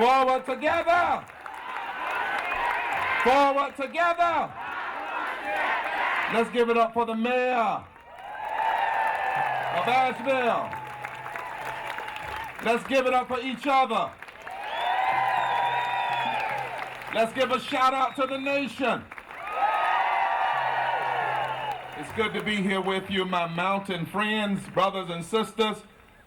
Forward together. Forward together. Let's give it up for the mayor of Asheville. Let's give it up for each other. Let's give a shout out to the nation. It's good to be here with you, my mountain friends, brothers and sisters.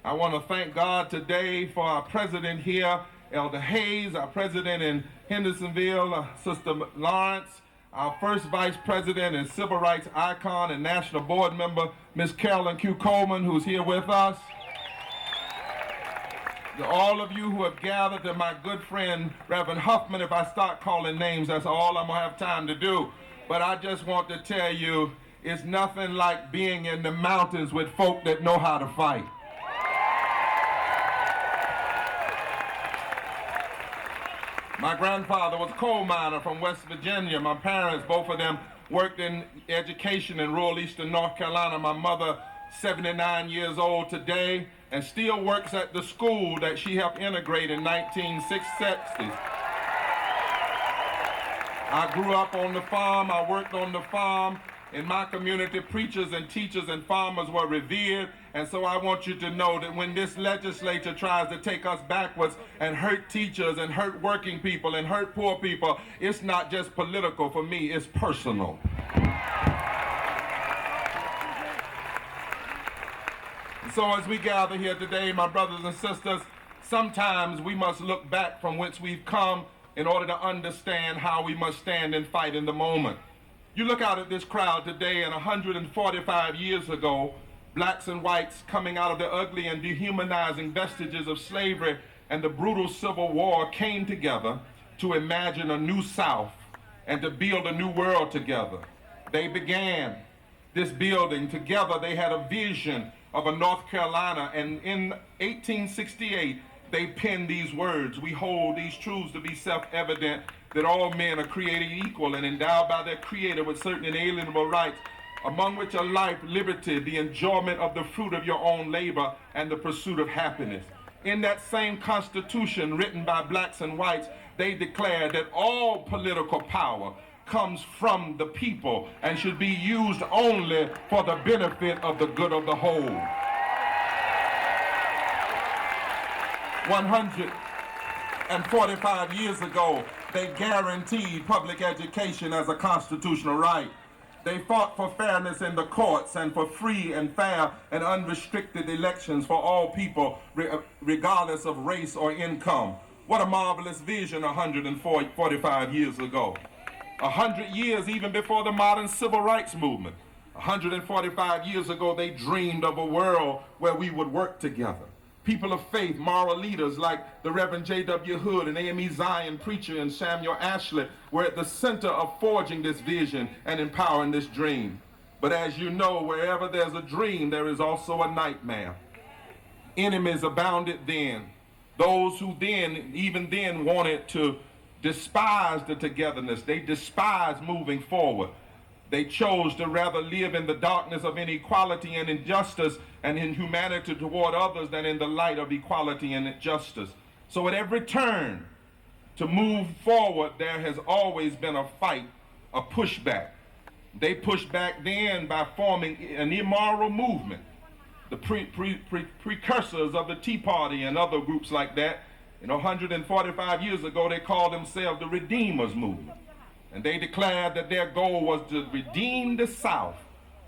I want to thank God today for our president here, Elder Hayes, our president in Hendersonville, Sister Lawrence, our first vice president and civil rights icon and national board member, Miss Carolyn Q. Coleman, who's here with us. To all of you who have gathered, to my good friend, Reverend Huffman, if I start calling names, that's all I'm going to have time to do. But I just want to tell you, it's nothing like being in the mountains with folk that know how to fight. My grandfather was a coal miner from West Virginia. My parents, both of them, worked in education in rural eastern North Carolina. My mother, 79 years old today, and still works at the school that she helped integrate in 1960s. I grew up on the farm. I worked on the farm. In my community, preachers and teachers and farmers were revered, and so I want you to know that when this legislature tries to take us backwards and hurt teachers and hurt working people and hurt poor people, it's not just political for me, it's personal. So as we gather here today, my brothers and sisters, sometimes we must look back from whence we've come in order to understand how we must stand and fight in the moment. You look out at this crowd today, and 145 years ago, blacks and whites coming out of the ugly and dehumanizing vestiges of slavery and the brutal Civil War came together to imagine a new South and to build a new world together. They began this building together. They had a vision of a North Carolina, and in 1868, they penned these words: "We hold these truths to be self-evident, that all men are created equal and endowed by their Creator with certain inalienable rights, among which are life, liberty, the enjoyment of the fruit of your own labor, and the pursuit of happiness." In that same Constitution written by blacks and whites, they declared that all political power comes from the people and should be used only for the benefit of the good of the whole. 145 years ago, they guaranteed public education as a constitutional right. They fought for fairness in the courts and for free and fair and unrestricted elections for all people, regardless of race or income. What a marvelous vision 145 years ago. 100 years even before the modern civil rights movement. 145 years ago, they dreamed of a world where we would work together. People of faith, moral leaders like the Reverend J.W. Hood and A.M.E. Zion Preacher and Samuel Ashley were at the center of forging this vision and empowering this dream. But as you know, wherever there's a dream, there is also a nightmare. Enemies abounded then. Those who even then wanted to despise the togetherness. They despised moving forward. They chose to rather live in the darkness of inequality and injustice and inhumanity toward others than in the light of equality and justice. So at every turn to move forward, there has always been a fight, a pushback. They pushed back then by forming an immoral movement, the precursors of the Tea Party and other groups like that. 145 years ago, they called themselves the Redeemers Movement. And they declared that their goal was to redeem the South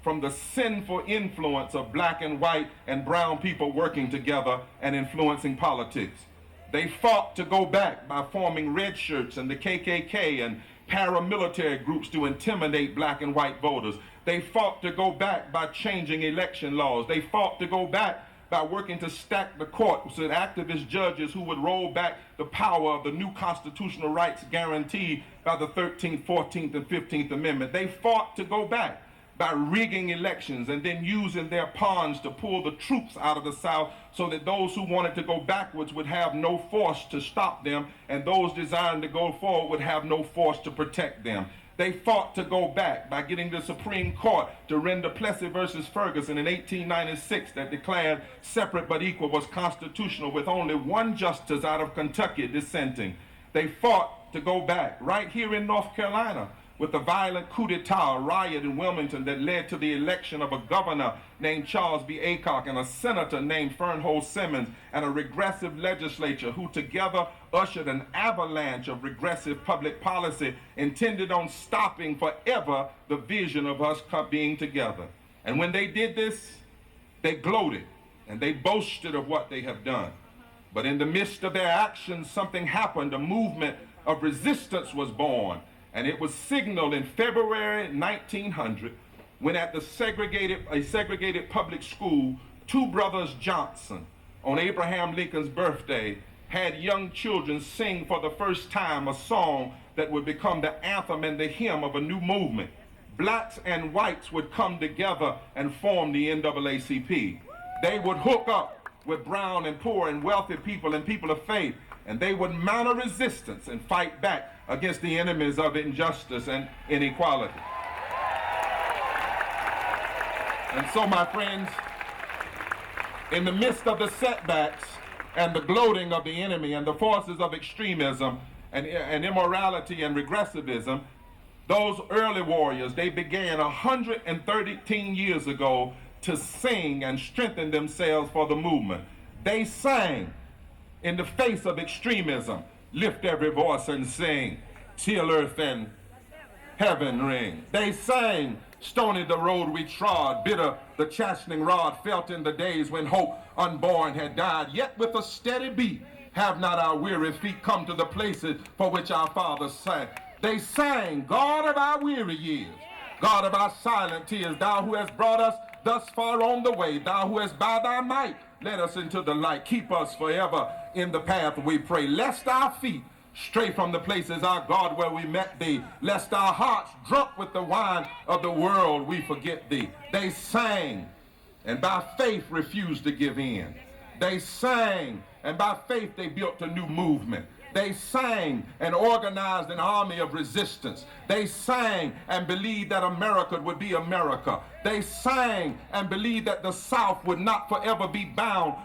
from the sinful influence of black and white and brown people working together and influencing politics. They fought to go back by forming red shirts and the KKK and paramilitary groups to intimidate black and white voters. They fought to go back by changing election laws. They fought to go back by working to stack the courts with activist judges who would roll back the power of the new constitutional rights guaranteed by the 13th, 14th, and 15th Amendment. They fought to go back by rigging elections and then using their pawns to pull the troops out of the South so that those who wanted to go backwards would have no force to stop them, and those desiring to go forward would have no force to protect them. They fought to go back by getting the Supreme Court to render Plessy versus Ferguson in 1896 that declared separate but equal was constitutional with only one justice out of Kentucky dissenting. They fought to go back right here in North Carolina with the violent coup d'etat riot in Wilmington that led to the election of a governor named Charles B. Aycock and a senator named Fernhold Simmons and a regressive legislature who together ushered an avalanche of regressive public policy intended on stopping forever the vision of us being together. And when they did this, they gloated and they boasted of what they have done. But in the midst of their actions, something happened. A movement of resistance was born. And it was signaled in February 1900 when at a segregated public school, two brothers Johnson, on Abraham Lincoln's birthday, had young children sing for the first time a song that would become the anthem and the hymn of a new movement. Blacks and whites would come together and form the NAACP. They would hook up with brown and poor and wealthy people and people of faith, and they would mount a resistance and fight back against the enemies of injustice and inequality. And so, my friends, in the midst of the setbacks and the gloating of the enemy and the forces of extremism and immorality and regressivism, those early warriors, they began 113 years ago to sing and strengthen themselves for the movement. They sang in the face of extremism, lift every voice and sing, till earth and heaven ring. They sang, stony the road we trod, bitter the chastening rod felt in the days when hope unborn had died. Yet with a steady beat, have not our weary feet come to the places for which our fathers sang. They sang, God of our weary years, God of our silent tears, thou who hast brought us thus far on the way, thou who hast by thy might led us into the light, keep us forever in the path we pray, lest our feet stray from the places, our God, where we met thee, lest our hearts drunk with the wine of the world we forget thee. They sang, and by faith refused to give in. They sang, and by faith they built a new movement. They sang and organized an army of resistance. They sang and believed that America would be America. They sang and believed that the South would not forever be bound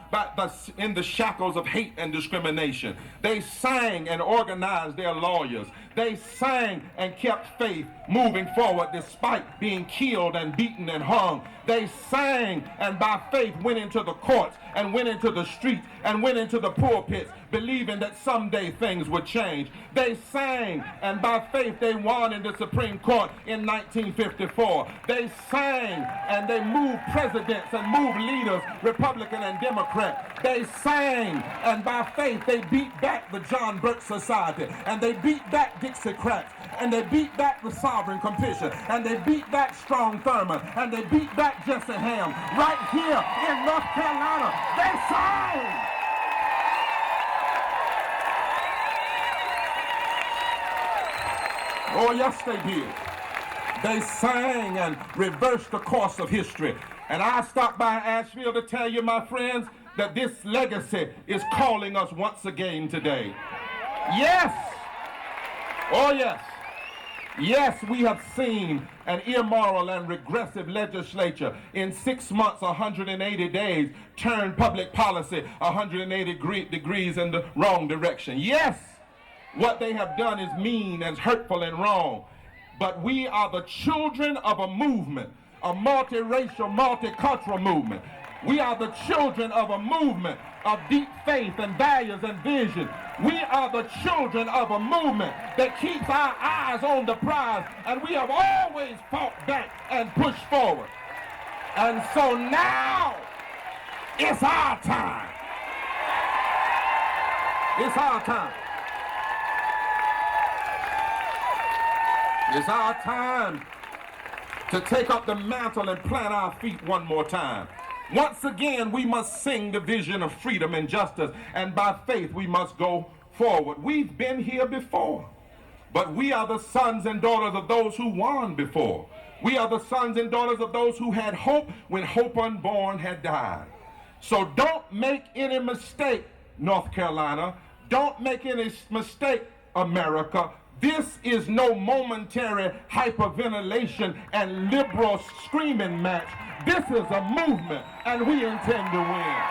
in the shackles of hate and discrimination. They sang and organized their lawyers. They sang and kept faith moving forward despite being killed and beaten and hung. They sang and by faith went into the courts and went into the streets and went into the pulpits, believing that someday things would change. They sang and by faith they won in the Supreme Court in 1954. They sang and they moved presidents and moved leaders, Republican and Democrat. They sang and by faith they beat back the John Birch Society, and they beat back Dixiecrats, and they beat back the Sovereign Commission, and they beat back Strom Thurmond, and they beat back Jesse Ham. Right here in North Carolina, they sang. Oh, yes, they did. They sang and reversed the course of history. And I stopped by Asheville to tell you, my friends, that this legacy is calling us once again today. Yes. Oh, yes. Yes, we have seen an immoral and regressive legislature in 6 months, 180 days, turn public policy 180 degrees in the wrong direction. Yes, what they have done is mean and hurtful and wrong. But we are the children of a movement, a multiracial, multicultural movement. We are the children of a movement of deep faith and values and vision. We are the children of a movement that keeps our eyes on the prize, and we have always fought back and pushed forward. And so now, it's our time. It's our time. It's our time to take up the mantle and plant our feet one more time. Once again, we must sing the vision of freedom and justice, and by faith we must go forward. We've been here before, but we are the sons and daughters of those who won before. We are the sons and daughters of those who had hope when hope unborn had died. So don't make any mistake, North Carolina. Don't make any mistake, America. This is no momentary hyperventilation and liberal screaming match. This is a movement, and we intend to win.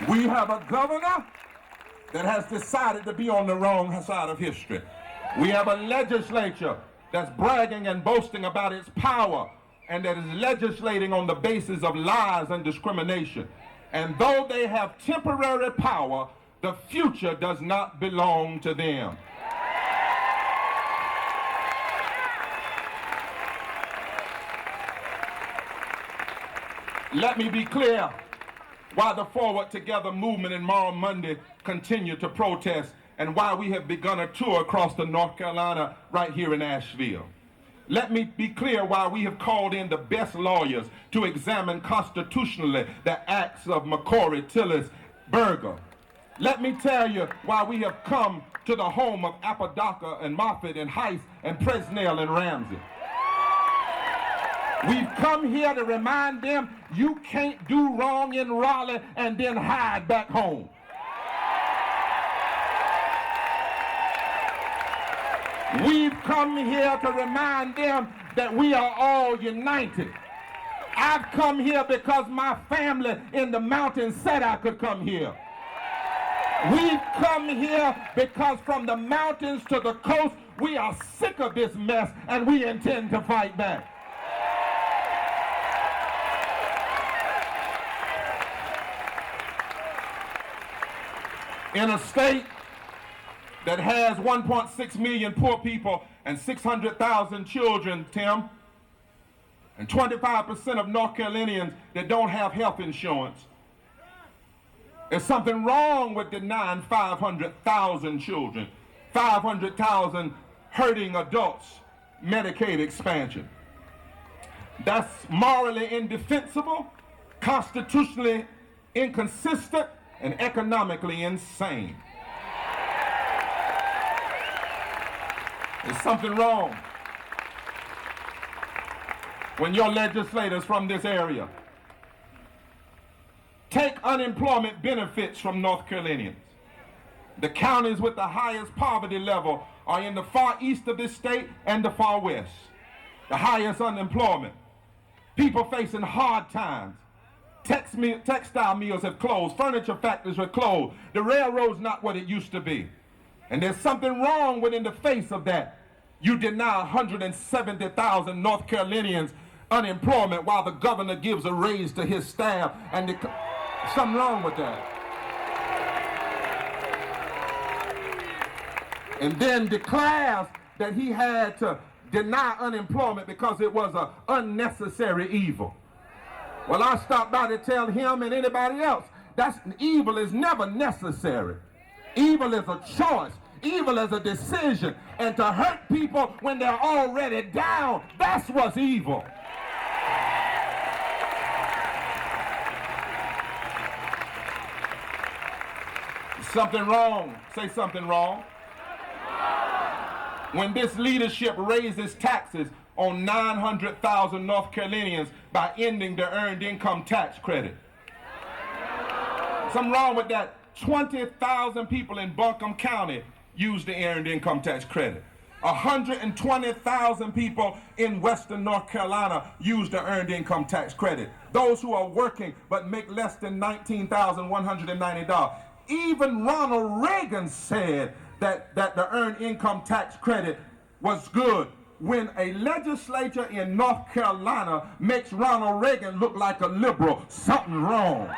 We have a governor that has decided to be on the wrong side of history. We have a legislature that's bragging and boasting about its power and that is legislating on the basis of lies and discrimination. And though they have temporary power, the future does not belong to them. Let me be clear why the Forward Together movement and Moral Monday continue to protest and why we have begun a tour across the North Carolina right here in Asheville. Let me be clear why we have called in the best lawyers to examine constitutionally the acts of McCory, Tillis, Barber. Let me tell you why we have come to the home of Apodaca and Moffitt and Heiss and Presnell and Ramsey. We've come here to remind them you can't do wrong in Raleigh and then hide back home. We've come here to remind them that we are all united. I've come here because my family in the mountains said I could come here. We've come here because from the mountains to the coast, we are sick of this mess and we intend to fight back. In a state that has 1.6 million poor people and 600,000 children, Tim, and 25% of North Carolinians that don't have health insurance. There's something wrong with denying 500,000 children, 500,000 hurting adults Medicaid expansion. That's morally indefensible, constitutionally inconsistent, and economically insane. There's something wrong when your legislators from this area take unemployment benefits from North Carolinians. The counties with the highest poverty level are in the far east of this state and the far west. The highest unemployment. People facing hard times. Textile mills have closed. Furniture factories are closed. The railroad's not what it used to be. And there's something wrong with in the face of that. You deny 170,000 North Carolinians unemployment while the governor gives a raise to his staff. And something wrong with that. And then declares that he had to deny unemployment because it was an unnecessary evil. Well, I stopped by to tell him and anybody else that evil is never necessary. Evil is a choice. Evil is a decision. And to hurt people when they're already down, that's what's evil. Something wrong. Say something wrong. When this leadership raises taxes on 900,000 North Carolinians by ending the earned income tax credit. Something wrong with that. 20,000 people in Buncombe County use the earned income tax credit. 120,000 people in Western North Carolina use the earned income tax credit. Those who are working but make less than $19,190. Even Ronald Reagan said that the earned income tax credit was good. When a legislature in North Carolina makes Ronald Reagan look like a liberal, something wrong.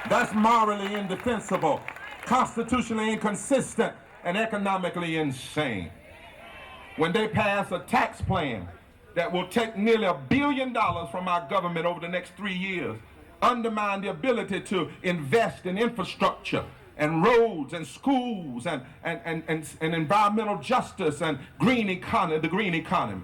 That's morally indefensible, constitutionally inconsistent, and economically insane. When they pass a tax plan that will take nearly $1 billion from our government over the next 3 years, undermine the ability to invest in infrastructure and roads and schools and environmental justice and the green economy.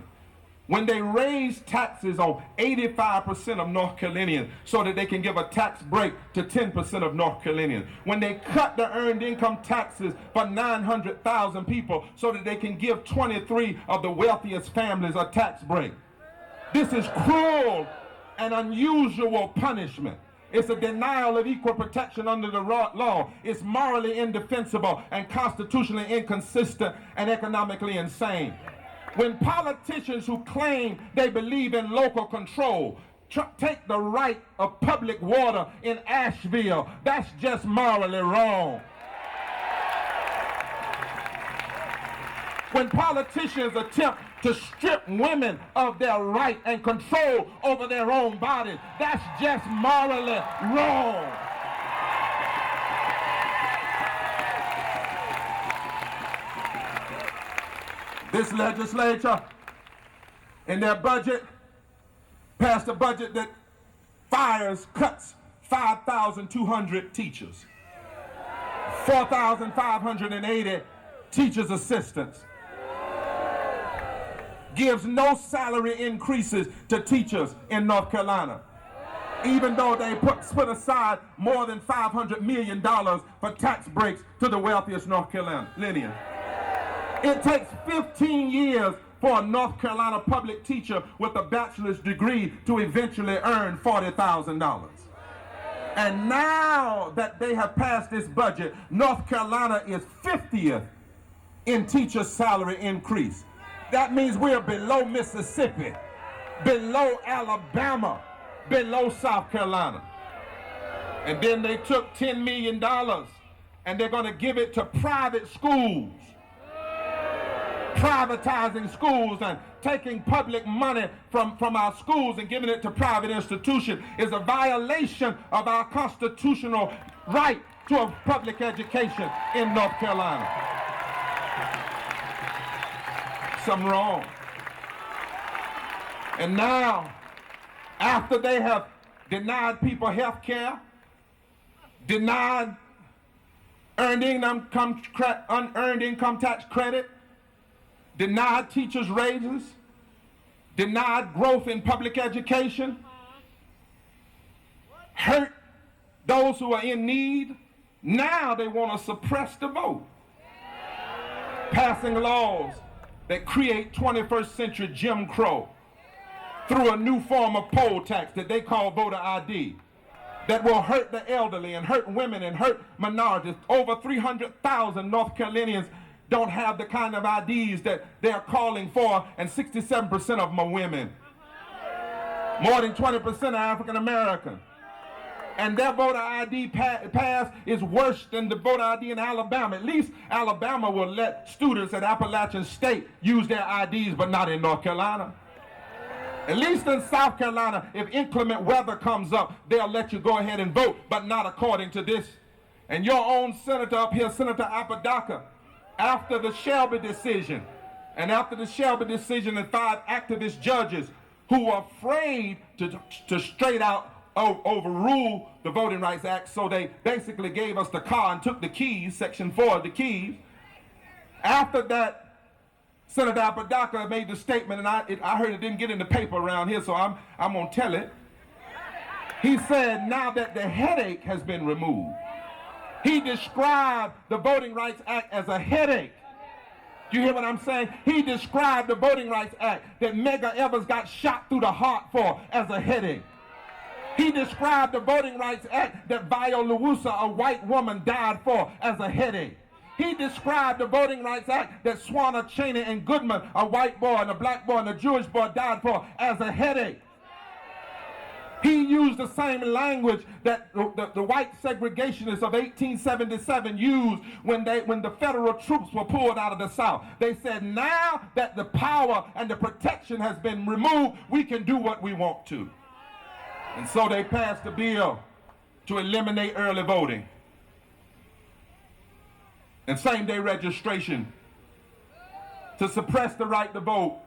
when they raise taxes on 85% of North Carolinians so that they can give a tax break to 10% of North Carolinians, when they cut the earned income taxes for 900,000 people so that they can give 23 of the wealthiest families a tax break. This is cruel and unusual punishment. It's a denial of equal protection under the law. It's morally indefensible and constitutionally inconsistent and economically insane. When politicians who claim they believe in local control take the right of public water in Asheville, that's just morally wrong. When politicians attempt to strip women of their right and control over their own bodies, that's just morally wrong. This legislature, in their budget, passed a budget that cuts 5,200 teachers, 4,580 teachers' assistants, gives no salary increases to teachers in North Carolina, even though they put aside more than $500 million for tax breaks to the wealthiest North Carolinians. It takes 15 years for a North Carolina public teacher with a bachelor's degree to eventually earn $40,000. And now that they have passed this budget, North Carolina is 50th in teacher salary increase. That means we're below Mississippi, below Alabama, below South Carolina. And then they took $10 million and they're going to give it to private schools. Privatizing schools and taking public money from our schools and giving it to private institutions is a violation of our constitutional right to a public education in North Carolina. Something wrong. And now, after they have denied people health care, denied unearned income tax credit, denied teachers' raises, denied growth in public education, hurt those who are in need, now they want to suppress the vote, passing laws that create 21st century Jim Crow through a new form of poll tax that they call voter ID that will hurt the elderly and hurt women and hurt minorities. Over 300,000 North Carolinians don't have the kind of IDs that they're calling for, and 67% of them are women. More than 20% are African American. And their voter ID pass is worse than the voter ID in Alabama. At least Alabama will let students at Appalachian State use their IDs, but not in North Carolina. At least in South Carolina, if inclement weather comes up, they'll let you go ahead and vote, but not according to this. And your own senator up here, Senator Apodaca, after the Shelby decision, and 5 activist judges who were afraid to straight out overrule the Voting Rights Act, so they basically gave us the car and took the keys, Section 4 of the keys. After that, Senator Apodaca made the statement, and I heard it didn't get in the paper around here, so I'm going to tell it. He said, now that the headache has been removed, he described the Voting Rights Act as a headache. Do you hear what I'm saying? He described the Voting Rights Act that Medgar Evers got shot through the heart for as a headache. He described the Voting Rights Act that Viola Lewusa, a white woman, died for as a headache. He described the Voting Rights Act that Swanna, Cheney, and Goodman, a white boy and a black boy and a Jewish boy, died for as a headache. He used the same language that the white segregationists of 1877 used when the federal troops were pulled out of the South. They said, now that the power and the protection has been removed, we can do what we want to. And so they passed a bill to eliminate early voting and same-day registration, to suppress the right to vote,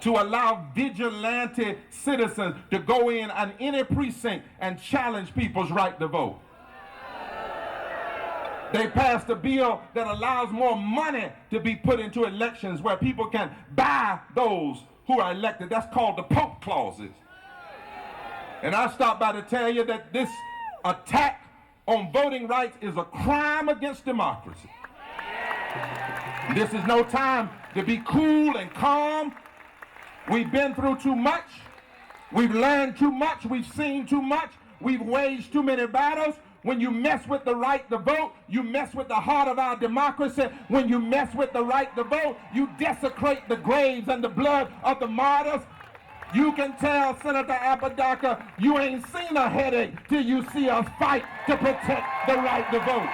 to allow vigilante citizens to go in on any precinct and challenge people's right to vote. They passed a bill that allows more money to be put into elections where people can buy those who are elected. That's called the Pope clauses. And I stopped by to tell you that this attack on voting rights is a crime against democracy. This is no time to be cool and calm. We've been through too much. We've learned too much. We've seen too much. We've waged too many battles. When you mess with the right to vote, you mess with the heart of our democracy. When you mess with the right to vote, you desecrate the graves and the blood of the martyrs. You can tell Senator Apodaca you ain't seen a headache till you see us fight to protect the right to vote.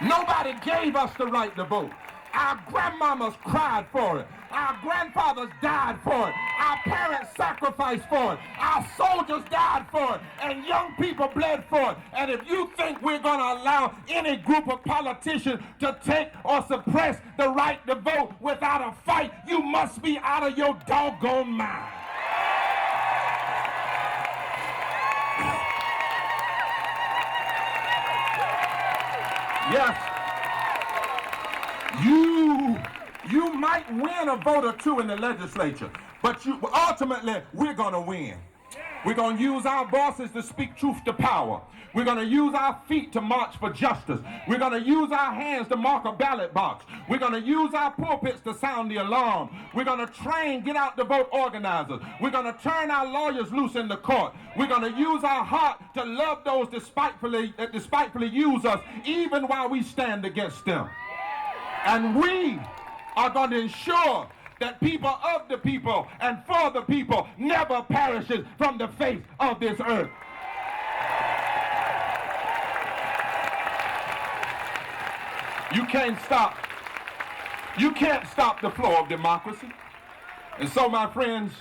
Nobody gave us the right to vote. Our grandmamas cried for it. Our grandfathers died for it. Our parents sacrificed for it. Our soldiers died for it. And young people bled for it. And if you think we're going to allow any group of politicians to take or suppress the right to vote without a fight, you must be out of your doggone mind. Yes. You might win a vote or two in the legislature, but ultimately, we're going to win. We're going to use our voices to speak truth to power. We're going to use our feet to march for justice. We're going to use our hands to mark a ballot box. We're going to use our pulpits to sound the alarm. We're going to train get out the vote organizers. We're going to turn our lawyers loose in the court. We're going to use our heart to love those that despitefully use us, even while we stand against them. And we are going to ensure that people of the people and for the people never perishes from the face of this earth. You can't stop the flow of democracy. And so, my friends,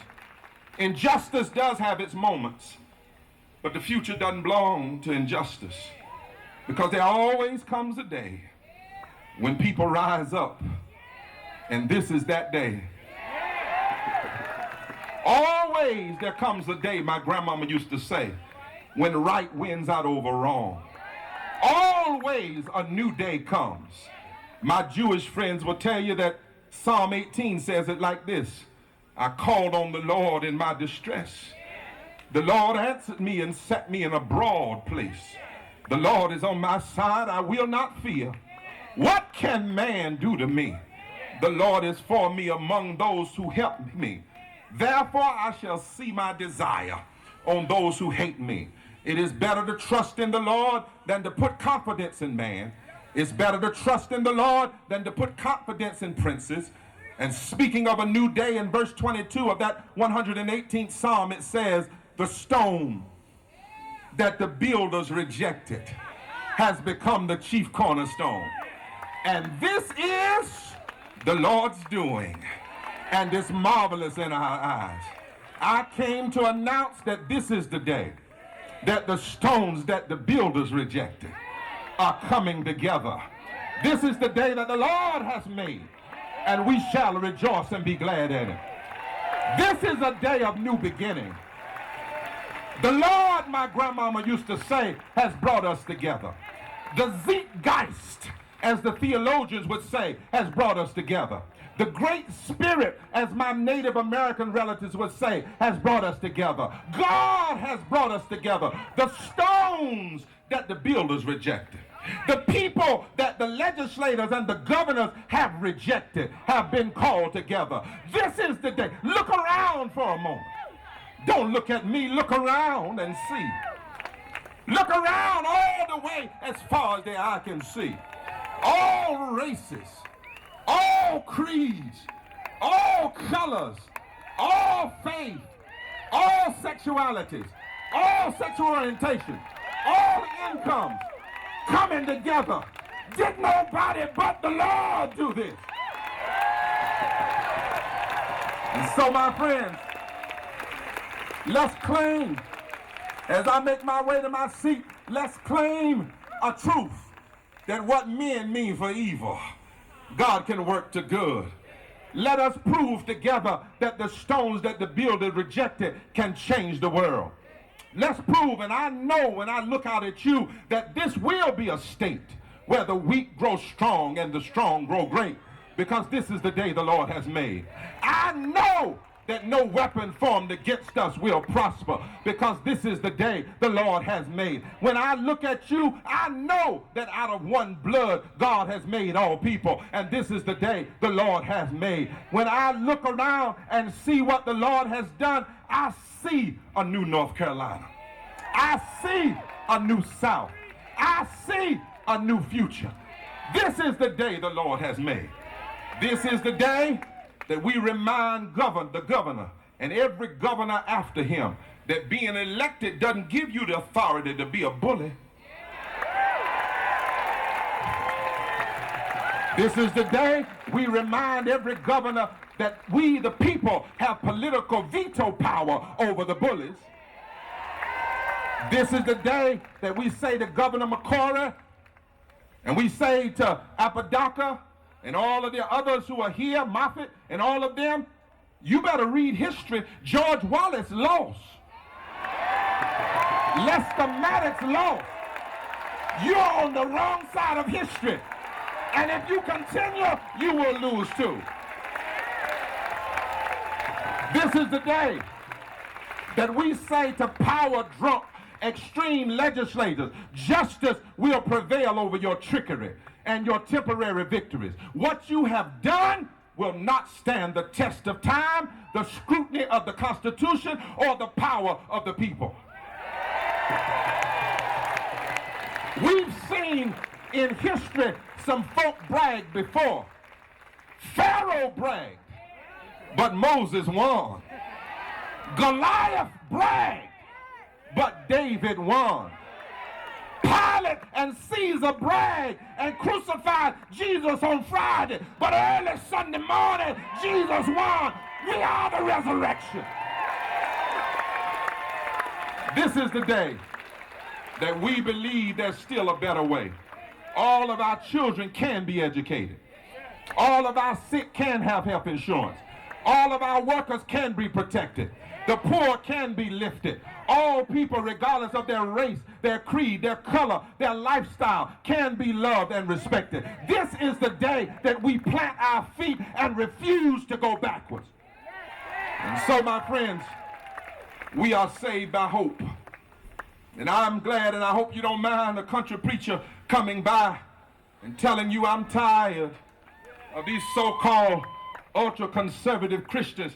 injustice does have its moments, but the future doesn't belong to injustice, because there always comes a day when people rise up, and this is that day. Always there comes a day, my grandmama used to say, when right wins out over wrong. Always a new day comes. My Jewish friends will tell you that Psalm 18 says it like this: I called on the Lord in my distress. The Lord answered me and set me in a broad place. The Lord is on my side, I will not fear. What can man do to me? The Lord is for me among those who help me. Therefore I shall see my desire on those who hate me. It is better to trust in the Lord than to put confidence in man. It's better to trust in the Lord than to put confidence in princes. And speaking of a new day, in verse 22 of that 118th Psalm, it says, the stone that the builders rejected has become the chief cornerstone. And this is the Lord's doing, and it's marvelous in our eyes. I came to announce that this is the day that the stones that the builders rejected are coming together. This is the day that the Lord has made, and we shall rejoice and be glad in it. This is a day of new beginning. The Lord, my grandmama used to say, has brought us together. The Zeitgeist, as the theologians would say, has brought us together. The Great Spirit, as my Native American relatives would say, has brought us together. God has brought us together. The stones that the builders rejected, the people that the legislators and the governors have rejected, have been called together. This is the day. Look around for a moment. Don't look at me. Look around and see. Look around all the way as far as the eye can see. All races, all creeds, all colors, all faith, all sexualities, all sexual orientation, all incomes coming together. Did nobody but the Lord do this? And so, my friends, let's claim, as I make my way to my seat, let's claim a truth that what men mean for evil, God can work to good. Let us prove together that the stones that the builder rejected can change the world. Let's prove, and I know when I look out at you that this will be a state where the weak grow strong and the strong grow great, because this is the day the Lord has made. I know that no weapon formed against us will prosper, because this is the day the Lord has made. When I look at you, I know that out of one blood God has made all people, and this is the day the Lord has made. When I look around and see what the Lord has done, I see a new North Carolina. I see a new South. I see a new future. This is the day the Lord has made. This is the day that we remind the governor and every governor after him that being elected doesn't give you the authority to be a bully. This is the day we remind every governor that we, the people, have political veto power over the bullies. This is the day that we say to Governor McCory, and we say to Apodaca, and all of the others who are here, Moffitt, and all of them, you better read history. George Wallace lost. Lester Maddox lost. You're on the wrong side of history. And if you continue, you will lose too. This is the day that we say to power-drunk, extreme legislators, justice will prevail over your trickery and your temporary victories. What you have done will not stand the test of time, the scrutiny of the Constitution, or the power of the people. We've seen in history some folk brag before. Pharaoh bragged, but Moses won. Goliath bragged, but David won. Pilate and Caesar bragged and crucified Jesus on Friday, but early Sunday morning, Jesus won. We are the resurrection. This is the day that we believe there's still a better way. All of our children can be educated. All of our sick can have health insurance. All of our workers can be protected. The poor can be lifted. All people, regardless of their race, their creed, their color, their lifestyle, can be loved and respected. This is the day that we plant our feet and refuse to go backwards. And so, my friends, we are saved by hope. And I'm glad, and I hope you don't mind a country preacher coming by and telling you I'm tired of these so-called ultra-conservative Christians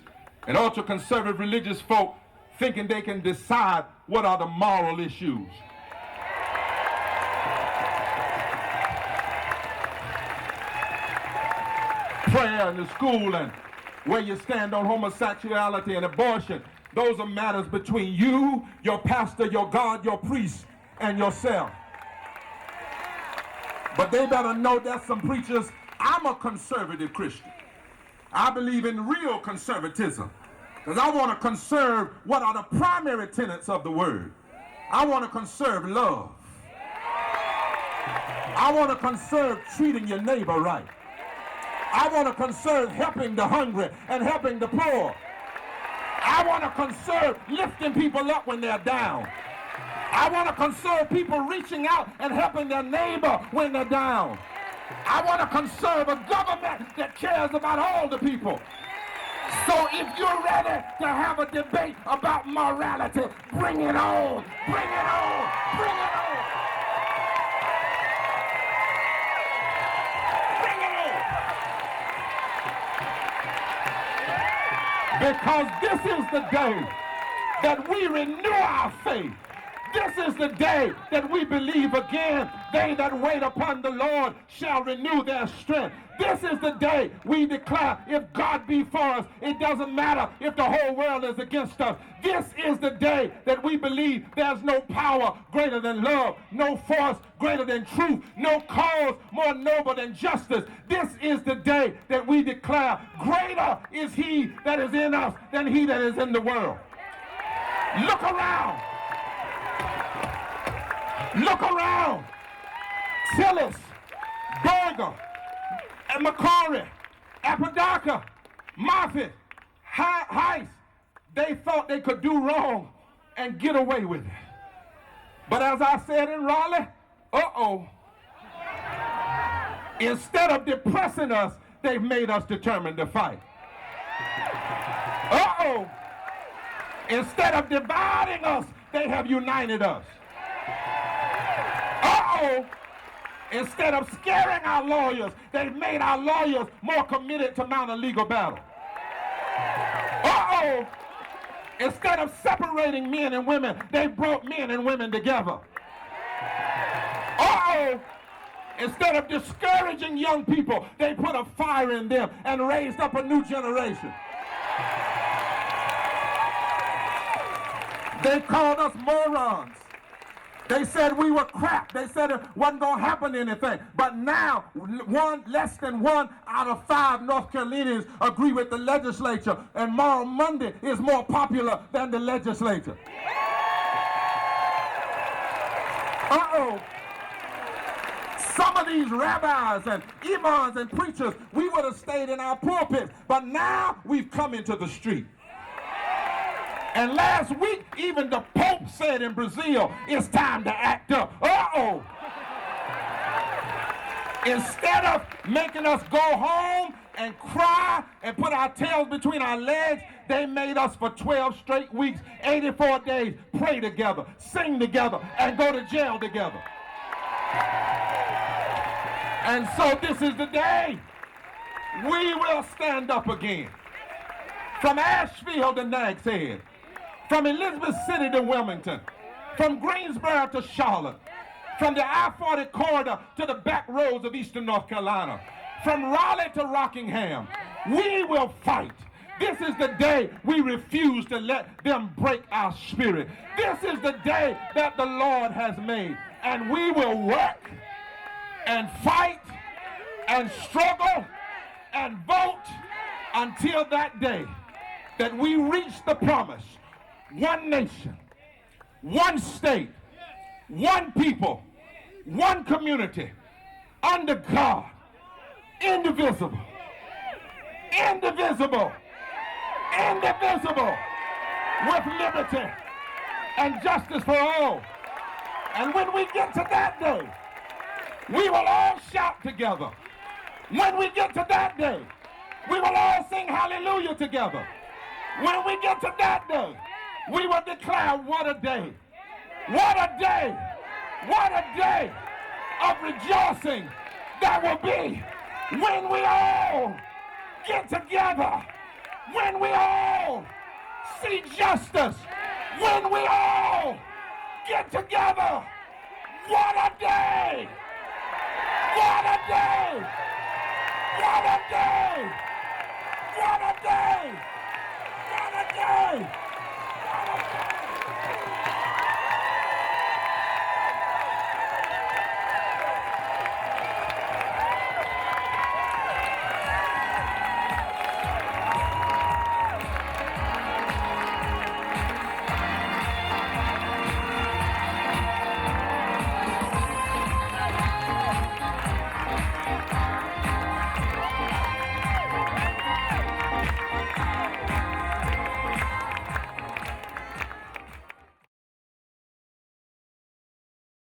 and ultra-conservative religious folk thinking they can decide what are the moral issues. Prayer in the school and where you stand on homosexuality and abortion, those are matters between you, your pastor, your God, your priest, and yourself. But they better know there's some preachers. I'm a conservative Christian. I believe in real conservatism, because I want to conserve what are the primary tenets of the word. I want to conserve love. I want to conserve treating your neighbor right. I want to conserve helping the hungry and helping the poor. I want to conserve lifting people up when they're down. I want to conserve people reaching out and helping their neighbor when they're down. I want to conserve a government that cares about all the people. So if you're ready to have a debate about morality, bring it on, bring it on, bring it on. Bring it on. Because this is the day that we renew our faith. This is the day that we believe again. They that wait upon the Lord shall renew their strength. This is the day we declare, if God be for us, it doesn't matter if the whole world is against us. This is the day that we believe there's no power greater than love, no force greater than truth, no cause more noble than justice. This is the day that we declare, greater is he that is in us than he that is in the world. Look around. Look around. Tillis, Barber, and McCory, Apodaca, Moffitt, Heiss, they thought they could do wrong, and get away with it. But as I said in Raleigh, instead of depressing us, they've made us determined to fight. Instead of dividing us, they have united us. Instead of scaring our lawyers, they've made our lawyers more committed to mount a legal battle. Instead of separating men and women, they brought men and women together. Instead of discouraging young people, they put a fire in them and raised up a new generation. They called us morons. They said we were crap. They said it wasn't going to happen anything. But now, less than 1 out of 5 North Carolinians agree with the legislature, and Moral Monday is more popular than the legislature. Some of these rabbis and imams and preachers, we would have stayed in our pulpits, but now we've come into the street. And last week, even the Pope said in Brazil, it's time to act up. Instead of making us go home and cry and put our tails between our legs, they made us for 12 straight weeks, 84 days, pray together, sing together, and go to jail together. And so this is the day we will stand up again. From Asheville to Nags Head, from Elizabeth City to Wilmington, from Greensboro to Charlotte, from the I-40 corridor to the back roads of eastern North Carolina, from Raleigh to Rockingham, we will fight. This is the day we refuse to let them break our spirit. This is the day that the Lord has made, and we will work and fight and struggle and vote until that day that we reach the promise. One nation, one state, one people, one community, under God, indivisible, indivisible, indivisible, with liberty and justice for all. And when we get to that day, we will all shout together. When we get to that day, we will all sing hallelujah together. When we get to that day, we will declare, what a day, what a day, what a day of rejoicing that will be when we all get together, when we all see justice, when we all get together. What a day! What a day! What a day! What a day!